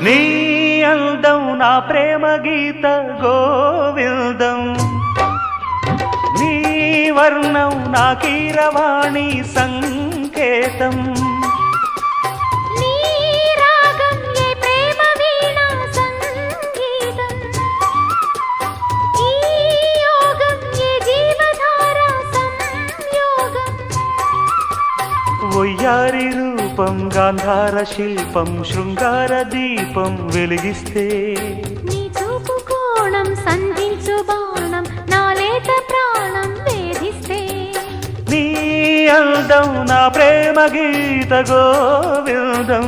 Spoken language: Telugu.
నీ అందం నా ప్రేమ గీత గోవిందం, నీ వర్ణం నా కీరవాణి సంకేతం. నీ రాగం ఏ ప్రేమ వీణా సంగీతం, ఈ యోగం ఏ జీవధార సంయోగం. వయ్యారి రూపం గాంధార శిల్పం శృంగార దీపం వెలిగిస్తే, నీ చూపు కోణం సంధించు బాణం నా లేత ప్రాణం వేధిస్తే. నీ అందం నా ప్రేమ గీత గోవిందం.